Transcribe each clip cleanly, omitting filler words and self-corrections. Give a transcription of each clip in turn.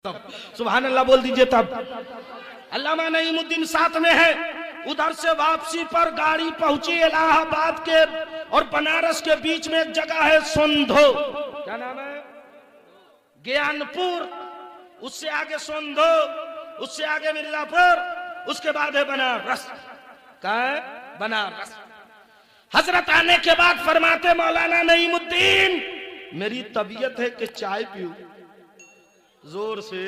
सुभान अल्लाह बोल दीजिए तब। अल्लामा नईमुद्दीन साथ में है। उधर से वापसी पर गाड़ी पहुंची इलाहाबाद के और बनारस के बीच में एक जगह है सोंधो, क्या नाम है, ज्ञानपुर, उससे आगे सोंधो, उससे आगे मिर्जापुर, उसके बाद है बनारस। क्या है? बनारस। हजरत आने के बाद फरमाते मौलाना नईमुद्दीन मेरी तबीयत है कि चाय पीऊं। जोर से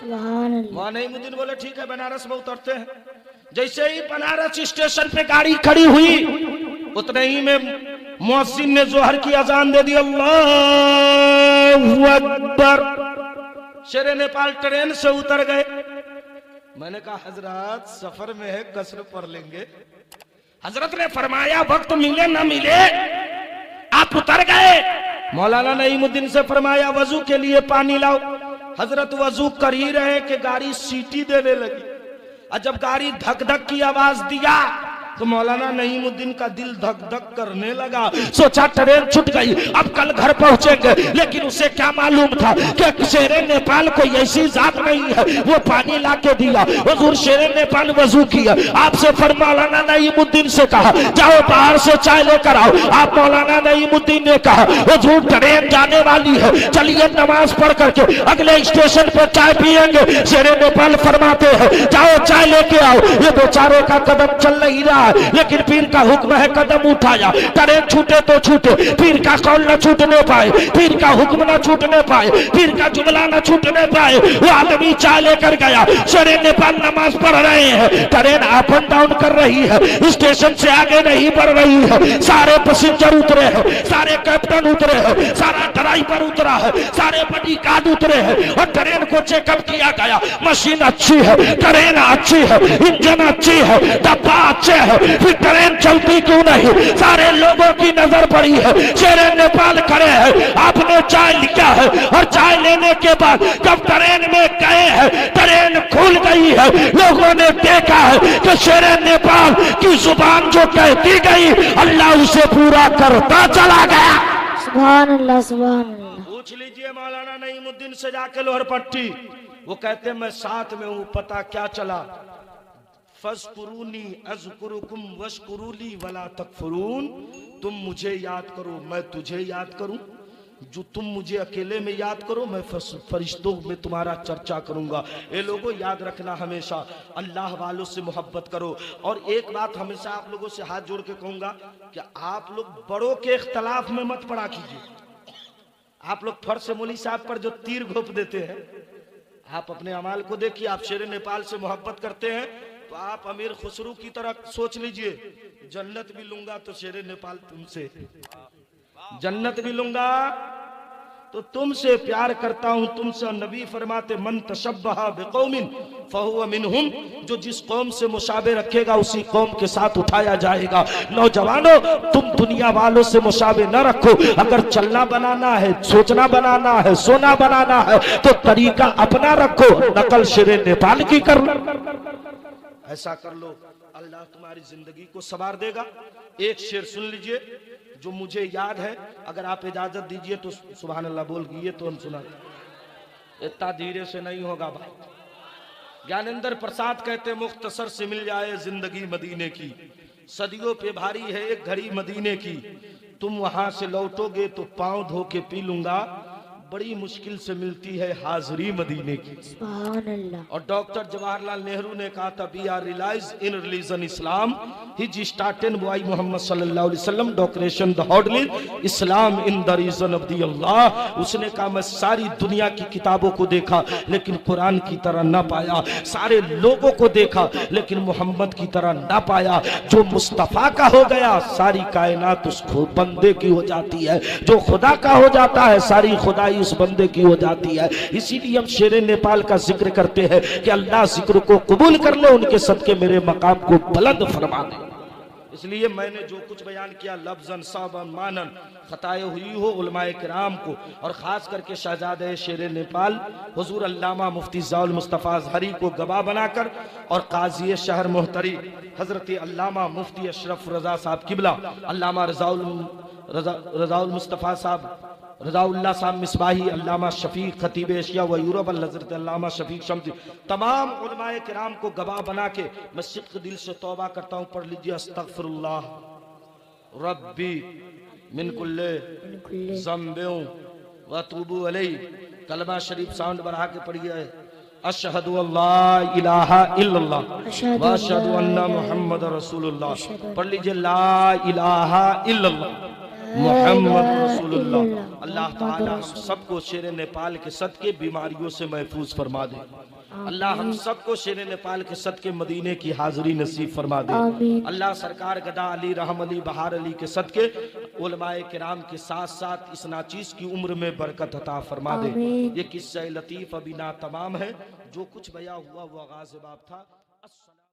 वहां नईमुद्दीन बोले ठीक है बनारस में उतरते हैं। जैसे ही बनारस स्टेशन पे गाड़ी खड़ी हुई उतने ही में मुअज्जिन ने जोहर की अजान दे दी। अल्लाहु अकबर। शेरे नेपाल ट्रेन से उतर गए। मैंने कहा हजरत सफर में है कसर पढ़ लेंगे। हजरत ने फरमाया वक्त मिले ना मिले आप उतर गए। मौलाना नईमुद्दीन से फरमाया वजू के लिए पानी लाओ। हजरत वजू कर ही रहे कि गाड़ी सीटी देने लगी और जब गाड़ी धक धक की आवाज दिया तो मौलाना नईमुद्दीन का दिल धक धक करने लगा। सोचा ट्रेन छूट गई, अब कल घर पहुंचेंगे। लेकिन उसे क्या मालूम था कि शेरे नेपाल कोई ऐसी जात नहीं है। वो पानी ला के दिया। हुजूर शेरे नेपाल वजू किया। आपसे फिर मौलाना नईमुद्दीन से कहा जाओ बाहर से चाय लेकर आओ। आप मौलाना नईमुद्दीन ने कहा हुजूर ट्रेन जाने वाली है, चलिए नमाज पढ़ करके अगले स्टेशन पर चाय पियेंगे। शेरे नेपाल फरमाते हैं जाओ चाय लेके आओ। ये बेचारे का कदम चल नहीं रहा, लेकिन पीर का हुक्म है कदम उठाया। ट्रेन छूटे तो छूटे, पीर का कौल न छूटने पाए, पीर का हुक्म न छूटने पाए, पीर का जुमला न छूटने पाए। वो आदमी चाय लेकर गया। शेरे नेपाल नमाज पढ़ रहे हैं। ट्रेन अप एंड डाउन कर रही है, स्टेशन से आगे नहीं बढ़ रही है। सारे पैसेंजर उतरे हैं, सारे कैप्टन उतरे हैं, सारा ड्राइवर उतरा है, सारे बड़ी गार्ड उतरे हैं और ट्रेन को चेकअप किया गया। मशीन अच्छी है, ट्रेन अच्छी है, इंजन अच्छी है, डब्बा अच्छे है, फिर ट्रेन चलती क्यों नहीं? सारे लोगों की नजर पड़ी है। शेरे नेपाल खड़े हैं। आपने चाय लिया है और चाय लेने के बाद जब ट्रेन में गए हैं ट्रेन खुल गई है। लोगों ने देखा है कि शेरे नेपाल की जुबान जो कहती गई अल्लाह उसे पूरा करता चला गया। सुभान अल्लाह सुभान अल्लाह। पूछ लीजिए मौलाना नईमुद्दीन से जाके लोहर पट्टी। वो कहते मैं साथ में हूं, पता क्या चला फज़कुरूनी अज़कुरुकुम वशकुरूली वला तकफुरून। तुम मुझे याद करो मैं तुझे याद करूं। जो तुम मुझे अकेले में याद करो मैं फरिश्तों में तुम्हारा चर्चा करूंगा। ये लोगों याद रखना हमेशा अल्लाह वालों से मोहब्बत करो। और एक बात हमेशा आप लोगों से हाथ जोड़ के कहूंगा कि आप लोग बड़ों के इख्तलाफ में मत पड़ा कीजिए। आप लोग फर्ज मौली साहब पर जो तीर घोंप देते हैं, आप अपने अमाल को देखिए। आप शेरे नेपाल से मोहब्बत करते हैं तो आप अमीर खुसरू की तरह सोच लीजिए जन्नत भी लूंगा तो शेरे नेपाल तुमसे, जन्नत भी लूंगा तो तुमसे प्यार करता हूं तुमसे। नबी फरमाते मन तशब्बहा बिकौमिन फहुवा मिनहुम। जो जिस कौम से मुशाबे रखेगा उसी कौम के साथ उठाया जाएगा। नौजवानों तुम दुनिया वालों से मुशाबे न रखो। अगर चलना बनाना है, सोचना बनाना है, सोना बनाना है तो तरीका अपना रखो, नकल शेरे नेपाल की कर लो। ऐसा कर लो अल्लाह तुम्हारी जिंदगी को संवार देगा। एक शेर सुन लीजिए जो मुझे याद है, अगर आप इजाजत दीजिए तो सुभान अल्लाह बोल गई तो हम सुना। इतना धीरे से नहीं होगा भाई। ज्ञानेंद्र प्रसाद कहते मुख्तसर से मिल जाए जिंदगी मदीने की, सदियों पे भारी है एक घड़ी मदीने की। तुम वहां से लौटोगे तो पांव धो के पी लूंगा, बड़ी मुश्किल से मिलती है हाजिरी मदीने की। सुभान अल्लाह। और डॉक्टर जवाहरलाल नेहरू ने कहा था we are realize in religion Islam his started by Muhammad सल्लल्लाहु अलैहि वसल्लम डेकोरेशन द हॉडलिन Islam in the reason of the Allah. उसने कहा मैं सारी दुनिया की किताबों को देखा लेकिन कुरान की तरह ना पाया, सारे लोगों को देखा लेकिन मोहम्मद की तरह ना पाया। जो मुस्तफा का हो गया सारी कायनात उस बंदे की हो जाती है, जो खुदा का हो जाता है सारी खुदाई उस बंदे की हो जाती है। इसीलिए हम शेरे नेपाल का जिक्र करते हैं कि अल्लाह जिक्र को कबूल कर ले, उनके सदके मेरे मकाम को बुलंद फरमा दे। इसलिए मैंने जो कुछ बयान किया लफ्जन साबन मानन खताएं हुई हो उलमाए किराम को और खास करके शहजादे शेरे नेपाल हुजूर अल्लामा मुफ्ती ज़ाउल मुस्तफ़ा अज़हरी को गवाह बनाकर और काजी शहर मोहतरी हजरत अल्लामा मुफ्ती अशरफ रजा साहब किबला अल्लामा रजाउल मुस्तफ़ा साहब रज़ाउल्लाह साहब मिसबाही, अल्लामा शफीक खतीब एशिया व यूरोप, हज़रत अल्लामा शफीक शम्सी, तमाम उलमाए किराम को गवाह बना के मैं सिद्क़ दिल से तौबा करता हूँ। पढ़ लीजिए, अस्तग़फिरुल्लाह रब्बी मिन कुल्ले ज़म्बिन व अतूबु अलैहि। कलमा शरीफ साउंड बढ़ा के पढ़िए, अशहदु अल्ला इलाहा इल्लल्लाह व अशहदु अन्ना मुहम्मद रसूलुल्लाह। पढ़ लीजिए, ला इलाहा इल्लल्लाह मुहम्मद रसूलुल्लाह। अल्लाह ताला हम सबको शेर नेपाल के सदके बीमारियों से महफूज फरमा दे। अल्लाह हम सबको शेर नेपाल के सदके मदीने की हाजिरी नसीब फरमा दे। अल्लाह सरकार गदा अली, रहम अली, बहार अली के सदके उलमाए किराम के साथ साथ इस नाचीज की उम्र में बरकत अता फरमा दे। ये किस्सा लतीफ अभी ना तमाम है, जो कुछ बया हुआ वो आगाज़ बाब था।